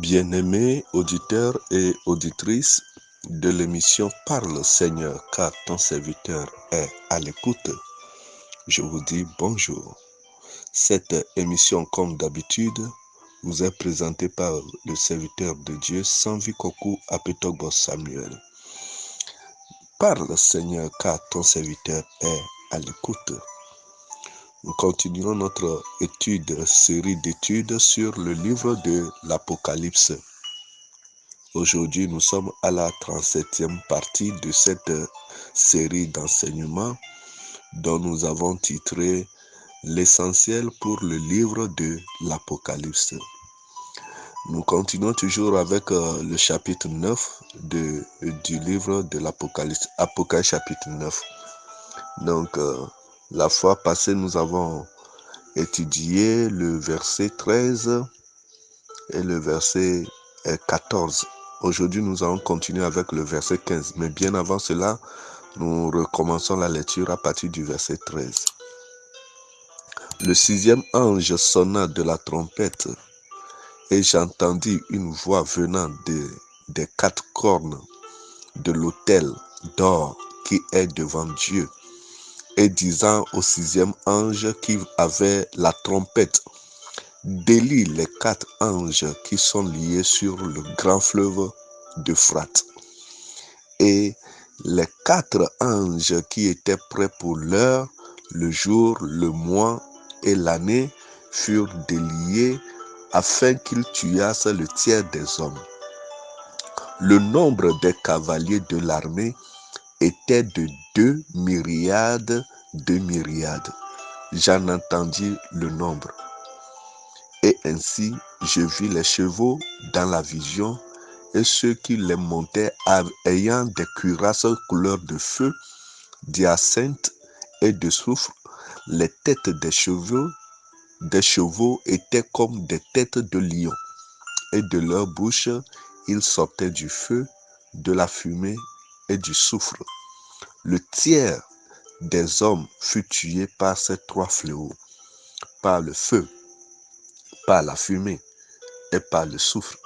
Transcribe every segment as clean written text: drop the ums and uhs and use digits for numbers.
Bien-aimés auditeurs et auditrices de l'émission Parle Seigneur, car ton serviteur est à l'écoute, je vous dis bonjour. Cette émission, comme d'habitude, vous est présentée par le serviteur de Dieu, Sanvi Koku Apetogbo Samuel. Parle Seigneur, car ton serviteur est à l'écoute. Nous continuons notre série d'études sur le livre de l'Apocalypse. Aujourd'hui, nous sommes à la 37e partie de cette série d'enseignements dont nous avons titré l'essentiel pour le livre de l'Apocalypse. Nous continuons toujours avec le chapitre 9 du livre de l'Apocalypse, Apocalypse chapitre 9. Donc, la fois passée, nous avons étudié le verset 13 et le verset 14. Aujourd'hui, nous allons continuer avec le verset 15. Mais bien avant cela, nous recommençons la lecture à partir du verset 13. Le sixième ange sonna de la trompette et j'entendis une voix venant des quatre cornes de l'autel d'or qui est devant Dieu et disant au sixième ange qui avait la trompette: délie les quatre anges qui sont liés sur le grand fleuve d'Euphrate. Et les quatre anges qui étaient prêts pour l'heure, le jour, le mois et l'année furent déliés afin qu'ils tuassent le tiers des hommes. Le nombre des cavaliers de l'armée était de 2 myriades de myriades. J'en entendis le nombre. Et ainsi, je vis les chevaux dans la vision, et ceux qui les montaient ayant des cuirasses couleur de feu, d'hyacinthe et de soufre. Les têtes des chevaux étaient comme des têtes de lions, et de leur bouche, il sortait du feu, de la fumée et du soufre. Le tiers des hommes fut tué par ces trois fléaux, par le feu, par la fumée et par le soufre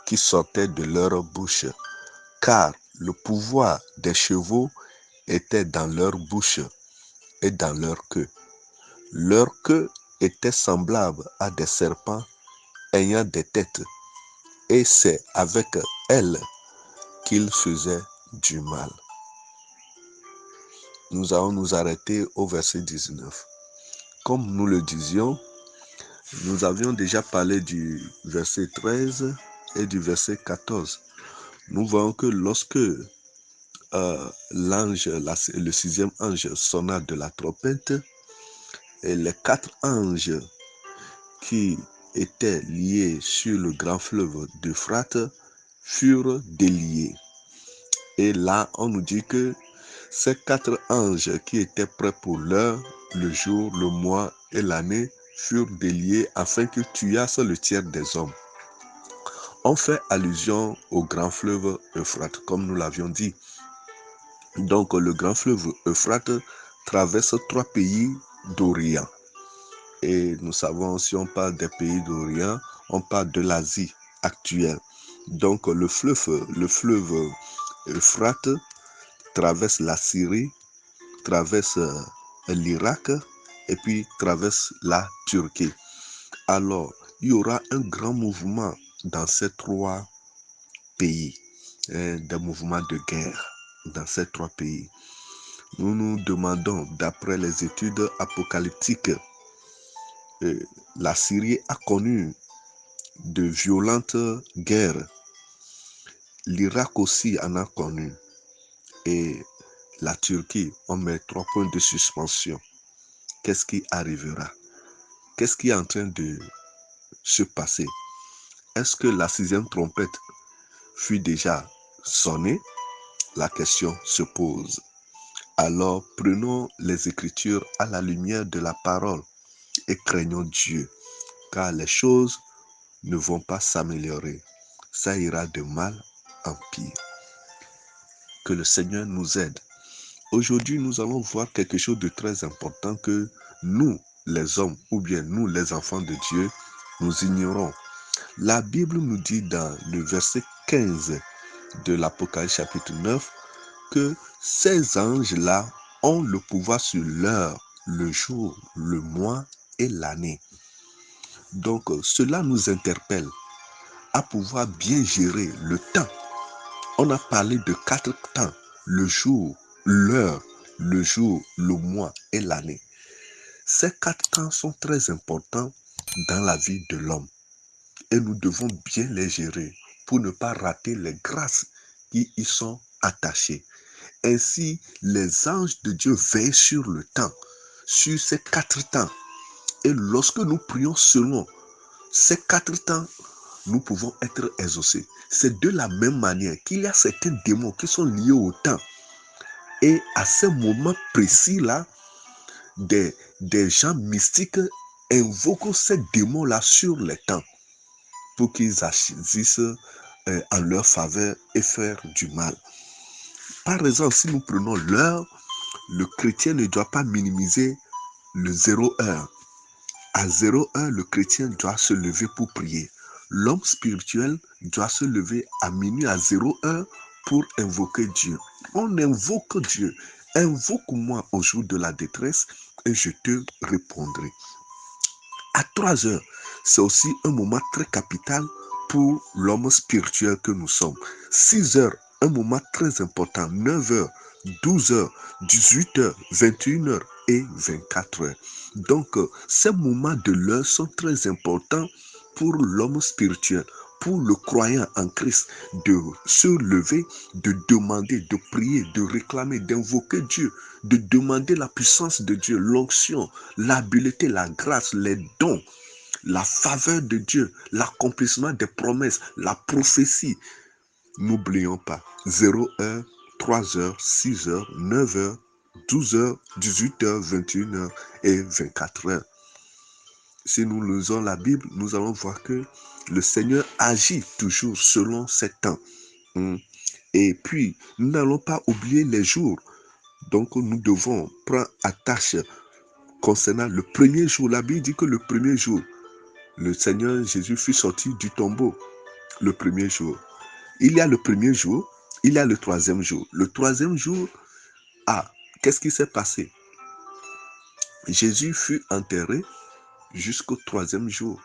qui sortait de leur bouche, car le pouvoir des chevaux était dans leur bouche et dans leur queue. Leur queue était semblable à des serpents ayant des têtes, et c'est avec elles qu'ils faisaient du mal. Nous allons nous arrêter au verset 19. Comme nous le disions, nous avions déjà parlé du verset 13 et du verset 14. Nous voyons que lorsque le sixième ange sonna de la trompette, et les quatre anges qui étaient liés sur le grand fleuve d'Euphrate furent déliés. Et là, on nous dit que ces quatre anges qui étaient prêts pour l'heure, le jour, le mois et l'année furent déliés afin qu'ils tuassent le tiers des hommes. On fait allusion au grand fleuve Euphrate, comme nous l'avions dit. Donc, le grand fleuve Euphrate traverse 3 pays d'Orient. Et nous savons, si on parle des pays d'Orient, on parle de l'Asie actuelle. Donc, le fleuve Euphrate traverse la Syrie, traverse l'Irak et puis traverse la Turquie. Alors, il y aura un grand mouvement dans ces 3 pays, des mouvements de guerre dans ces 3 pays. Nous nous demandons, d'après les études apocalyptiques, la Syrie a connu de violentes guerres. L'Irak aussi en a connu. Et la Turquie, on met 3 points de suspension. Qu'est-ce qui arrivera? Qu'est-ce qui est en train de se passer? Est-ce que la 6e trompette fut déjà sonnée? La question se pose. Alors prenons les Écritures à la lumière de la parole et craignons Dieu, car les choses ne vont pas s'améliorer. Ça ira de mal en pire. Que le Seigneur nous aide. Aujourd'hui, nous allons voir quelque chose de très important que nous, les hommes, ou bien nous, les enfants de Dieu, nous ignorons. La Bible nous dit dans le verset 15 de l'Apocalypse chapitre 9 que ces anges-là ont le pouvoir sur l'heure, le jour, le mois et l'année. Donc, cela nous interpelle à pouvoir bien gérer le temps. On a parlé de 4 temps, le jour, l'heure, le jour, le mois et l'année. Ces 4 temps sont très importants dans la vie de l'homme et nous devons bien les gérer pour ne pas rater les grâces qui y sont attachées. Ainsi, les anges de Dieu veillent sur le temps, sur ces 4 temps. Et lorsque nous prions selon ces 4 temps, nous pouvons être exaucés. C'est de la même manière qu'il y a certains démons qui sont liés au temps. Et à ce moment précis-là, des gens mystiques invoquent ces démons-là sur les temps pour qu'ils agissent en leur faveur et faire du mal. Par exemple, si nous prenons l'heure, le chrétien ne doit pas minimiser le 0 heure. À 0 heure, le chrétien doit se lever pour prier. L'homme spirituel doit se lever à minuit à 0 heure pour invoquer Dieu. On invoque Dieu. Invoque-moi au jour de la détresse et je te répondrai. À 3 heures, c'est aussi un moment très capital pour l'homme spirituel que nous sommes. 6 heures, un moment très important. 9 heures, 12 heures, 18 heures, 21 heures et 24 heures. Donc, ces moments de l'heure sont très importants pour l'homme spirituel, pour le croyant en Christ, de se lever, de demander, de prier, de réclamer, d'invoquer Dieu, de demander la puissance de Dieu, l'onction, l'habileté, la grâce, les dons, la faveur de Dieu, l'accomplissement des promesses, la prophétie. N'oublions pas, 0 heure, 3 heures, 6 heures, 9 heures, 12 heures, 18 heures, 21 heures et 24 heures. Si nous lisons la Bible, nous allons voir que le Seigneur agit toujours selon ses temps. Et puis, nous n'allons pas oublier les jours. Donc, nous devons prendre attache concernant le premier jour. La Bible dit que le premier jour, le Seigneur Jésus fut sorti du tombeau. Le premier jour. Il y a le premier jour, il y a le troisième jour. Le troisième jour, qu'est-ce qui s'est passé? Jésus fut enterré jusqu'au troisième jour.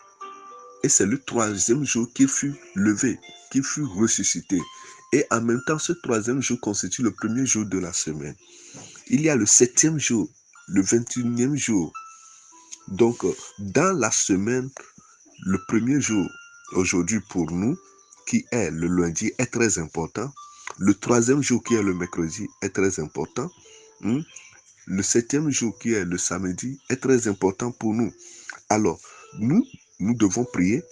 Et c'est le troisième jour qu'il fut levé, qu'il fut ressuscité. Et en même temps, ce troisième jour constitue le premier jour de la semaine. Il y a le 7e jour, le 21e jour. Donc, dans la semaine, le premier jour, aujourd'hui pour nous, qui est le lundi, est très important. Le troisième jour, qui est le mercredi, est très important. Le 7e jour, qui est le samedi, est très important pour nous. Alors, nous devons prier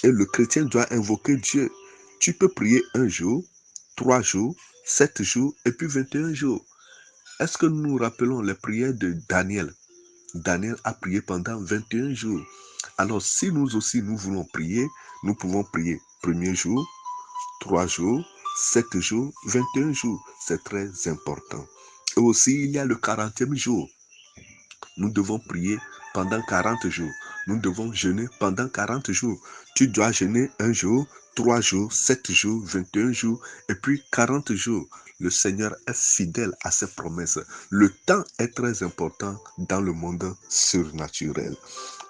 et le chrétien doit invoquer Dieu. Tu peux prier 1 jour, 3 jours, 7 jours et puis 21 jours. Est-ce que nous nous rappelons les prières de Daniel? Daniel a prié pendant 21 jours. Alors, si nous aussi nous voulons prier, nous pouvons prier 1er jour, 3 jours, 7 jours, 21 jours. C'est très important. Et aussi, il y a le 40e jour. Nous devons prier pendant 40 jours. Nous devons jeûner pendant 40 jours. Tu dois jeûner 1 jour, 3 jours, 7 jours, 21 jours et puis 40 jours. Le Seigneur est fidèle à ses promesses. Le temps est très important dans le monde surnaturel.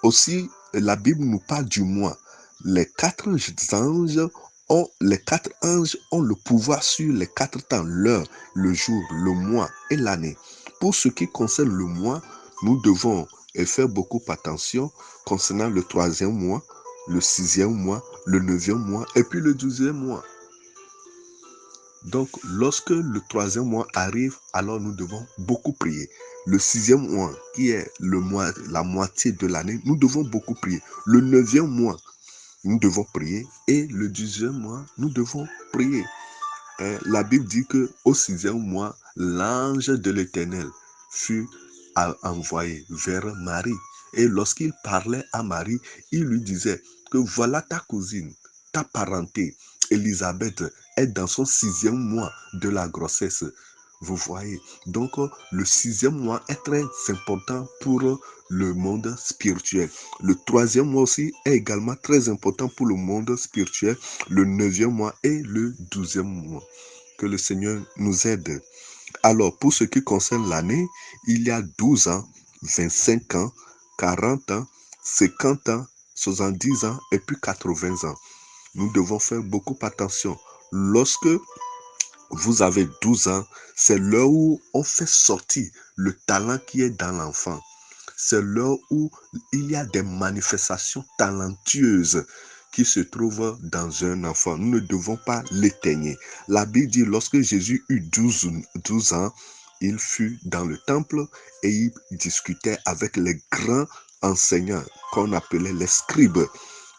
Aussi, la Bible nous parle du mois. Les 4 anges ont le pouvoir sur les 4 temps, l'heure, le jour, le mois et l'année. Pour ce qui concerne le mois, nous devons faire beaucoup attention concernant le 3e mois, le 6e mois, le 9e mois et puis le 12e mois. Donc, lorsque le 3e mois arrive, alors nous devons beaucoup prier. Le 6e mois, qui est la moitié de l'année, nous devons beaucoup prier. Le 9e mois, nous devons prier. Et le 10e mois, nous devons prier. La Bible dit qu'au 6e mois, l'ange de l'Éternel fut envoyé vers Marie. Et lorsqu'il parlait à Marie, il lui disait que voilà ta cousine, ta parenté, Élisabeth, est dans son 6e mois de la grossesse. Vous voyez. Donc, le 6e mois est très important pour le monde spirituel. Le 3e mois aussi est également très important pour le monde spirituel. Le 9e mois et le 12e mois. Que le Seigneur nous aide. Alors, pour ce qui concerne l'année, il y a 12 ans, 25 ans, 40 ans, 50 ans, 70 ans et puis 80 ans. Nous devons faire beaucoup attention. Lorsque vous avez 12 ans, c'est l'heure où on fait sortir le talent qui est dans l'enfant. C'est l'heure où il y a des manifestations talentueuses qui se trouvent dans un enfant. Nous ne devons pas l'éteigner. La Bible dit, lorsque Jésus eut 12 ans, il fut dans le temple et il discutait avec les grands enseignants qu'on appelait les scribes.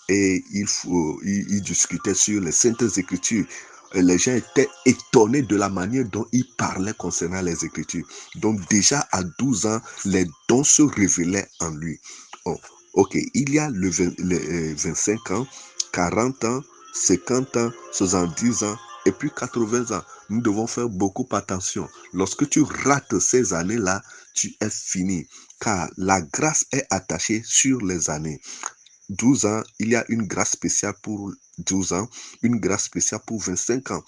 Et il discutait sur les saintes écritures. Et les gens étaient étonnés de la manière dont il parlait concernant les écritures. Donc déjà à 12 ans, les dons se révélaient en lui. Oh, ok, il y a les 25 ans, 40 ans, 50 ans, 70 ans et puis 80 ans. Nous devons faire beaucoup attention. Lorsque tu rates ces années-là, tu es fini. Car la grâce est attachée sur les années. 12 ans, il y a une grâce spéciale pour 12 ans, une grâce spéciale pour 25 ans.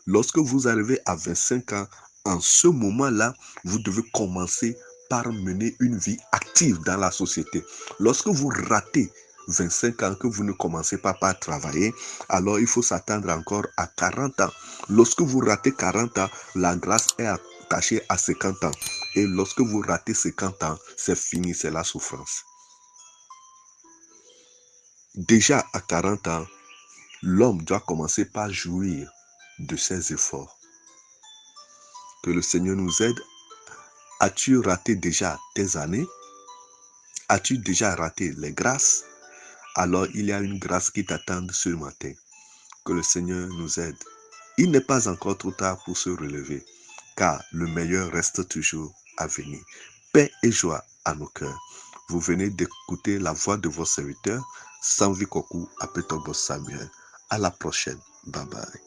Lorsque vous arrivez à 25 ans, en ce moment-là, vous devez commencer par mener une vie active dans la société. Lorsque vous ratez 25 ans, que vous ne commencez pas par travailler, alors il faut s'attendre encore à 40 ans. Lorsque vous ratez 40 ans, la grâce est attachée à 50 ans. Et lorsque vous ratez 50 ans, c'est fini, c'est la souffrance. Déjà à 40 ans, l'homme doit commencer par jouir de ses efforts. Que le Seigneur nous aide. As-tu raté déjà tes années? As-tu déjà raté les grâces? Alors il y a une grâce qui t'attend ce matin. Que le Seigneur nous aide. Il n'est pas encore trop tard pour se relever, car le meilleur reste toujours à venir. Paix et joie à nos cœurs. Vous venez d'écouter la voix de vos serviteurs, Sanvi Kokou Apetobo Samuel. À la prochaine. Bye bye.